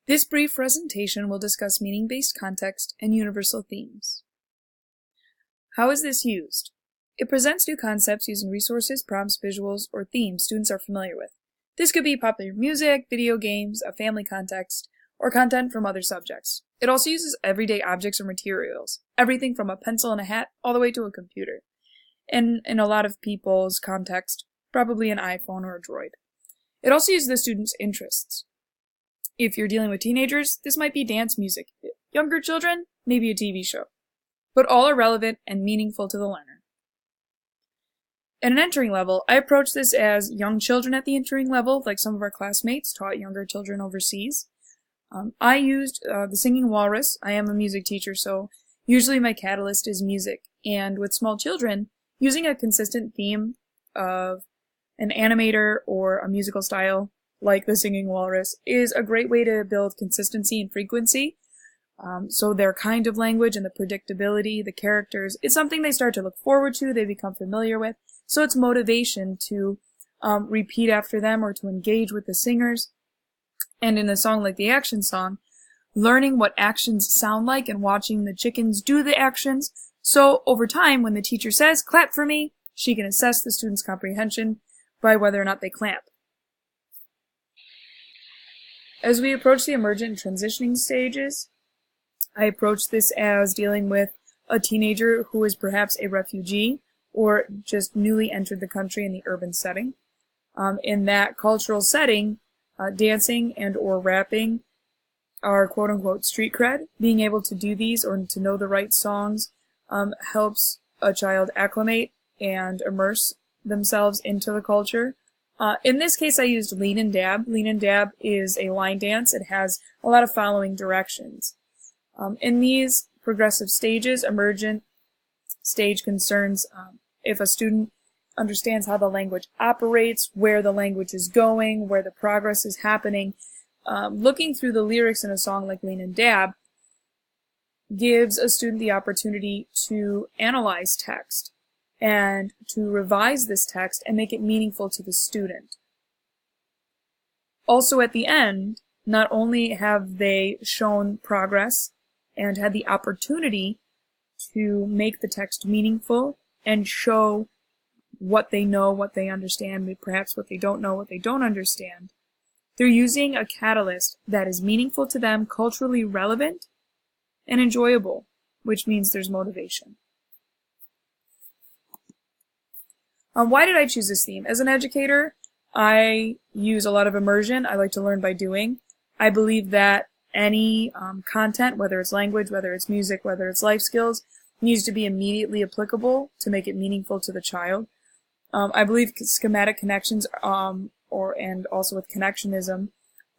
This brief presentation will discuss meaning-based context and universal themes. How is this used? It presents new concepts using resources, prompts, visuals, or themes students are familiar with. This could be popular music, video games, a family context, or content from other subjects. It also uses everyday objects or materials, everything from a pencil and a hat all the way to a computer. And in a lot of people's context, probably an iPhone or a Droid. It also uses the students' interests. If you're dealing with teenagers, this might be dance music. Younger children, maybe a TV show. But all are relevant and meaningful to the learner. At an entering level, I approach this as young children at the entering level, like some of our classmates taught younger children overseas. I used the Singing Walrus. I am a music teacher, so usually my catalyst is music. And with small children, using a consistent theme of an animator or a musical style, like the Singing Walrus, is a great way to build consistency and frequency. So their kind of language and the predictability, the characters, it's something they start to look forward to, they become familiar with. So it's motivation to repeat after them or to engage with the singers. And in a song like the action song, learning what actions sound like and watching the chickens do the actions. So over time, when the teacher says, "Clap for me," she can assess the student's comprehension by whether or not they clap. As we approach the emergent and transitioning stages, I approach this as dealing with a teenager who is perhaps a refugee or just newly entered the country in the urban setting. In that cultural setting, dancing and or rapping are quote-unquote street cred. Being able to do these or to know the right songs helps a child acclimate and immerse themselves into the culture. In this case, I used Lean and Dab. Lean and Dab is a line dance. It has a lot of following directions. In these progressive stages, emergent stage concerns if a student understands how the language operates, where the language is going, where the progress is happening. Looking through the lyrics in a song like Lean and Dab gives a student the opportunity to analyze text and to revise this text and make it meaningful to the student. Also at the end, not only have they shown progress and had the opportunity to make the text meaningful and show what they know, what they understand, perhaps what they don't know, what they don't understand, they're using a catalyst that is meaningful to them, culturally relevant, and enjoyable, which means there's motivation. Why did I choose this theme? As an educator, I use a lot of immersion. I like to learn by doing. I believe that any content, whether it's language, whether it's music, whether it's life skills, needs to be immediately applicable to make it meaningful to the child. I believe schematic connections, and also with connectionism,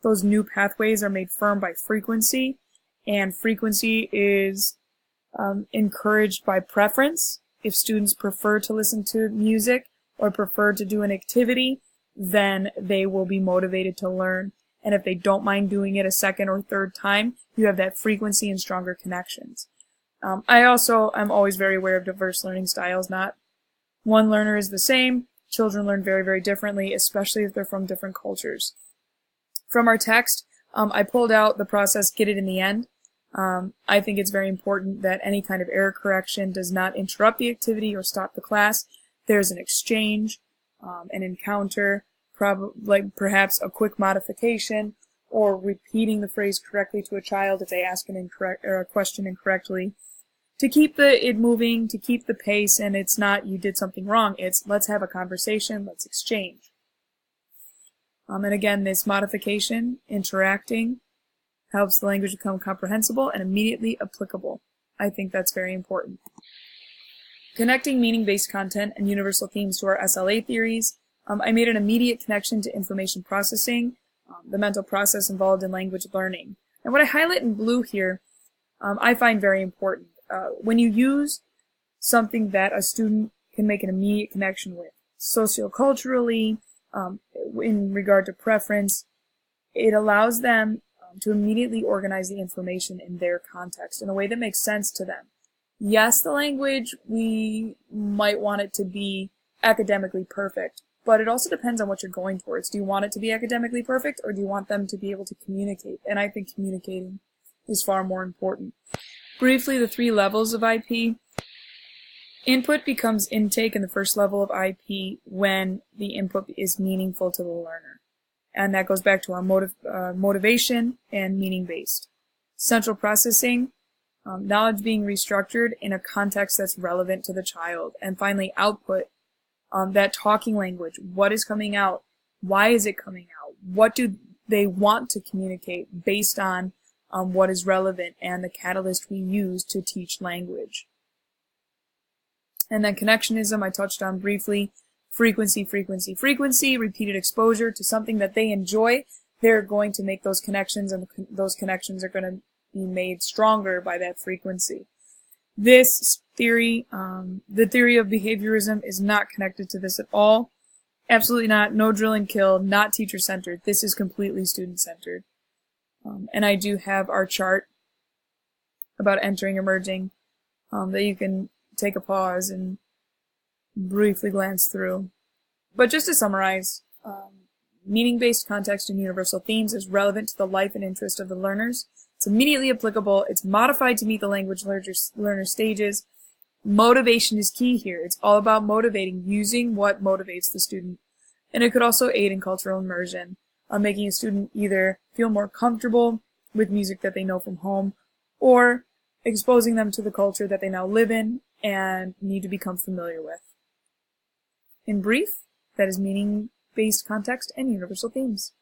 those new pathways are made firm by frequency, and frequency is encouraged by preference. If students prefer to listen to music or prefer to do an activity, then they will be motivated to learn. And if they don't mind doing it a second or third time, you have that frequency and stronger connections. I also am always very aware of diverse learning styles. Not one learner is the same. Children learn very, very differently, especially if they're from different cultures. From our text, I pulled out the process, get it in the end. I think it's very important that any kind of error correction does not interrupt the activity or stop the class. There's an exchange, an encounter, perhaps a quick modification, or repeating the phrase correctly to a child if they ask a question incorrectly. To keep it moving, to keep the pace, and it's not you did something wrong, it's let's have a conversation, let's exchange. And again, this modification, interacting, helps the language become comprehensible and immediately applicable. I think that's very important. Connecting meaning-based content and universal themes to our SLA theories, I made an immediate connection to information processing, the mental process involved in language learning. And what I highlight in blue here, I find very important. When you use something that a student can make an immediate connection with, socioculturally, in regard to preference, it allows them to immediately organize the information in their context in a way that makes sense to them. Yes, the language, we might want it to be academically perfect, but it also depends on what you're going towards. Do you want it to be academically perfect, or do you want them to be able to communicate? And I think communicating is far more important. Briefly, the 3 levels of IP. Input becomes intake in the first level of IP when the input is meaningful to the learner. And that goes back to our motivation and meaning-based. Central processing, knowledge being restructured in a context that's relevant to the child. And finally, output, that talking language. What is coming out? Why is it coming out? What do they want to communicate based on what is relevant and the catalyst we use to teach language? And then connectionism, I touched on briefly. Frequency, frequency, frequency, repeated exposure to something that they enjoy. They're going to make those connections, and those connections are going to be made stronger by that frequency. This theory, the theory of behaviorism, is not connected to this at all. Absolutely not. No drill and kill, not teacher-centered. This is completely student-centered. And I do have our chart about entering emerging that you can take a pause and briefly glance through. But just to summarize, meaning-based context and universal themes is relevant to the life and interest of the learners. It's immediately applicable. It's modified to meet the language learner stages. Motivation is key here. It's all about motivating, using what motivates the student. And it could also aid in cultural immersion, making a student either feel more comfortable with music that they know from home, or exposing them to the culture that they now live in and need to become familiar with. In brief, that is meaning-based context and universal themes.